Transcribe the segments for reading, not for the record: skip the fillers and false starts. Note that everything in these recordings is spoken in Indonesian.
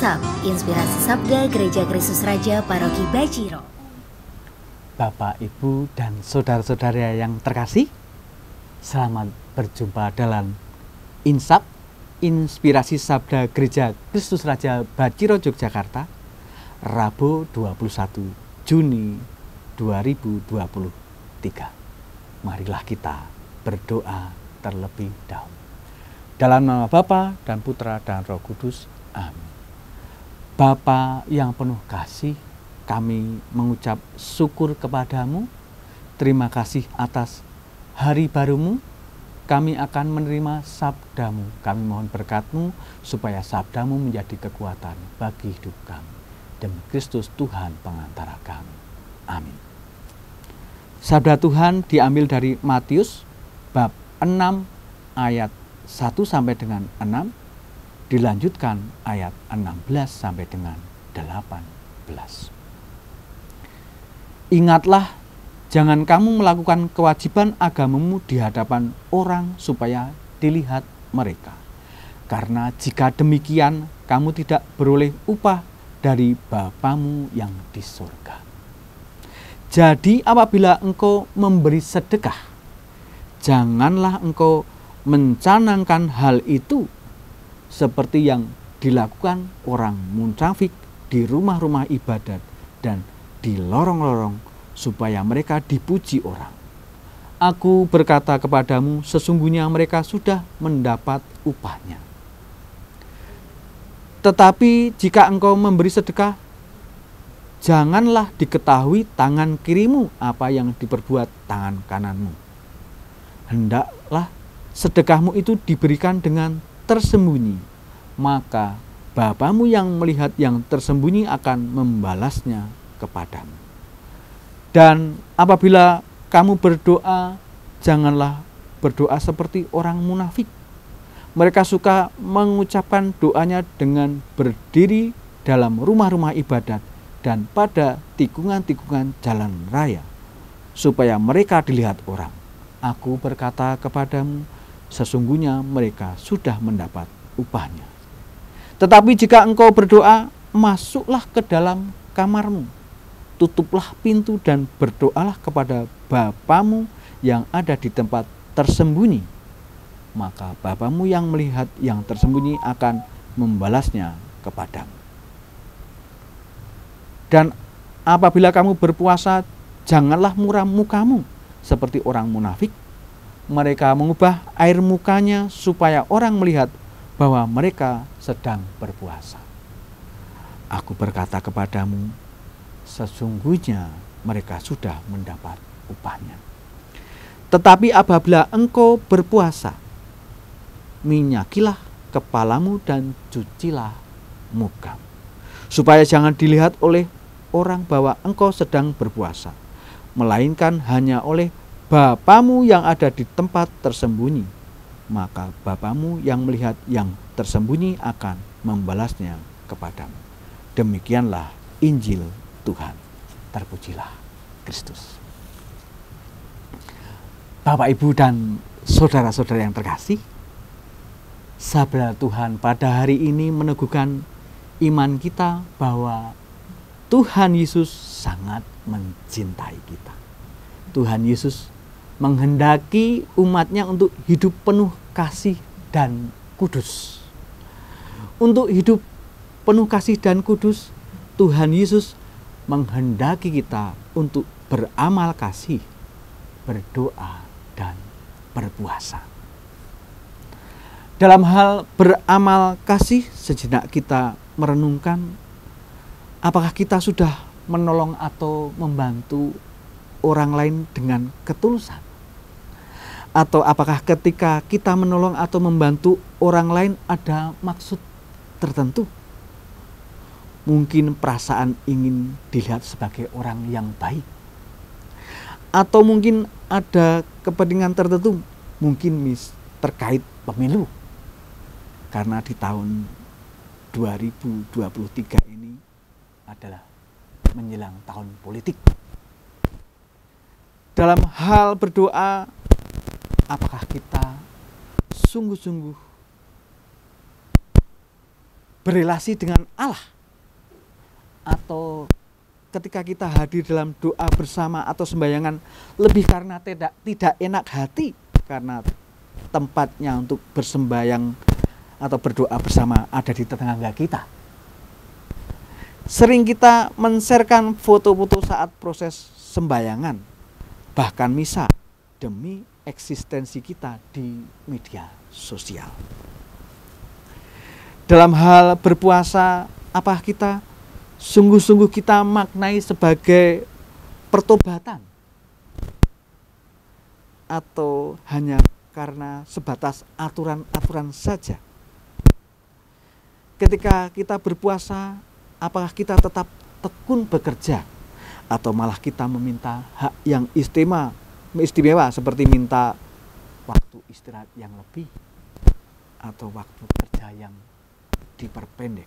Insap, Inspirasi Sabda Gereja Kristus Raja Paroki Baciro. Bapak, Ibu, dan saudara-saudara yang terkasih, selamat berjumpa dalam Insap, Inspirasi Sabda Gereja Kristus Raja Baciro Yogyakarta, Rabu 21 Juni 2023. Marilah kita berdoa terlebih dahulu. Dalam nama Bapa dan Putra dan Roh Kudus. Amin. Bapa yang penuh kasih, kami mengucap syukur kepadamu. Terima kasih atas hari barumu. Kami akan menerima sabdamu. Kami mohon berkat-Mu supaya sabdamu menjadi kekuatan bagi hidup kami. Demi Kristus Tuhan pengantara kami. Amin. Sabda Tuhan diambil dari Matius bab 6 ayat 1 sampai dengan 6, dilanjutkan ayat 16 sampai dengan 18. Ingatlah, jangan kamu melakukan kewajiban agamamu di hadapan orang supaya dilihat mereka. Karena jika demikian, kamu tidak beroleh upah dari Bapamu yang di surga. Jadi apabila engkau memberi sedekah, janganlah engkau mencanangkan hal itu seperti yang dilakukan orang munafik di rumah-rumah ibadat dan di lorong-lorong supaya mereka dipuji orang. Aku berkata kepadamu, sesungguhnya mereka sudah mendapat upahnya. Tetapi jika engkau memberi sedekah, janganlah diketahui tangan kirimu apa yang diperbuat tangan kananmu. Hendaklah sedekahmu itu diberikan dengan tersembunyi, maka Bapamu yang melihat yang tersembunyi akan membalasnya kepadamu. Dan apabila kamu berdoa, janganlah berdoa seperti orang munafik. Mereka suka mengucapkan doanya dengan berdiri dalam rumah-rumah ibadat dan pada tikungan-tikungan jalan raya, supaya mereka dilihat orang. Aku berkata kepadamu, sesungguhnya mereka sudah mendapat upahnya. Tetapi jika engkau berdoa, masuklah ke dalam kamarmu, tutuplah pintu dan berdoalah kepada Bapamu yang ada di tempat tersembunyi. Maka Bapamu yang melihat yang tersembunyi akan membalasnya kepadamu. Dan apabila kamu berpuasa, janganlah muram mukamu seperti orang munafik. Mereka mengubah air mukanya supaya orang melihat bahwa mereka sedang berpuasa. Aku berkata kepadamu, sesungguhnya mereka sudah mendapat upahnya. Tetapi apabila engkau berpuasa, minyakilah kepalamu dan cucilah mukamu, supaya jangan dilihat oleh orang bahwa engkau sedang berpuasa, melainkan hanya oleh Bapamu yang ada di tempat tersembunyi. Maka Bapamu yang melihat yang tersembunyi akan membalasnya kepadamu. Demikianlah Injil Tuhan. Terpujilah Kristus. Bapak, Ibu, dan saudara-saudara yang terkasih, sabda Tuhan pada hari ini meneguhkan iman kita bahwa Tuhan Yesus sangat mencintai kita. Tuhan Yesus menghendaki umatnya untuk hidup penuh kasih dan kudus. Untuk hidup penuh kasih dan kudus, Tuhan Yesus menghendaki kita untuk beramal kasih, berdoa, dan berpuasa. Dalam hal beramal kasih, sejenak kita merenungkan apakah kita sudah menolong atau membantu orang lain dengan ketulusan? Atau apakah ketika kita menolong atau membantu orang lain ada maksud tertentu? Mungkin perasaan ingin dilihat sebagai orang yang baik. Atau mungkin ada kepentingan tertentu, mungkin terkait pemilu. Karena di tahun 2023 ini adalah menjelang tahun politik. Dalam hal berdoa, apakah kita sungguh-sungguh berelasi dengan Allah, atau ketika kita hadir dalam doa bersama atau sembayangan lebih karena tidak enak hati karena tempatnya untuk bersembayang atau berdoa bersama ada di tetangga kita. Sering kita men-sharekan foto-foto saat proses sembayangan, bahkan misa, demi eksistensi kita di media sosial. Dalam hal berpuasa, apa kita sungguh-sungguh kita maknai sebagai pertobatan? Atau hanya karena sebatas aturan-aturan saja? Ketika kita berpuasa, apakah kita tetap tekun bekerja? Atau malah kita meminta hak yang istimewa seperti minta waktu istirahat yang lebih atau waktu kerja yang diperpendek?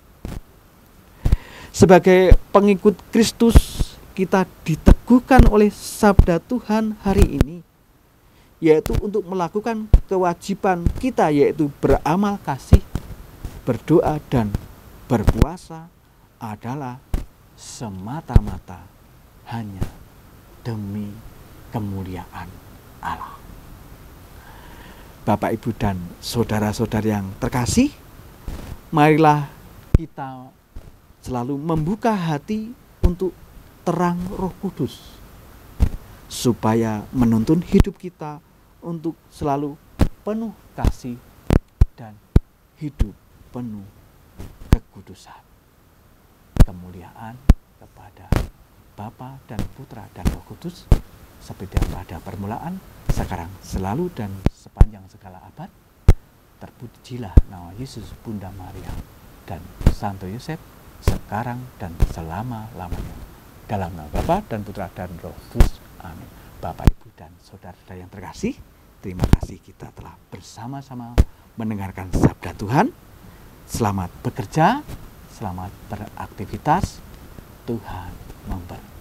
Sebagai pengikut Kristus, kita diteguhkan oleh sabda Tuhan hari ini, yaitu untuk melakukan kewajiban kita, yaitu beramal kasih, berdoa dan berpuasa adalah semata-mata hanya demi kemuliaan Allah. Bapak, Ibu, dan saudara-saudari yang terkasih, marilah kita selalu membuka hati untuk terang Roh Kudus, supaya menuntun hidup kita untuk selalu penuh kasih dan hidup penuh kekudusan. Kemuliaan kepada Bapa dan Putra dan Roh Kudus, seperti pada permulaan, sekarang, selalu, dan sepanjang segala abad. Terpujilah nama Yesus, Bunda Maria, dan Santo Yosef, sekarang dan selama-lamanya. Dalam nama Bapa dan Putra dan Roh Kudus. Amin. Bapak, Ibu, dan saudara-saudara yang terkasih, terima kasih kita telah bersama-sama mendengarkan sabda Tuhan. Selamat bekerja, selamat beraktivitas. Tuhan memberkati.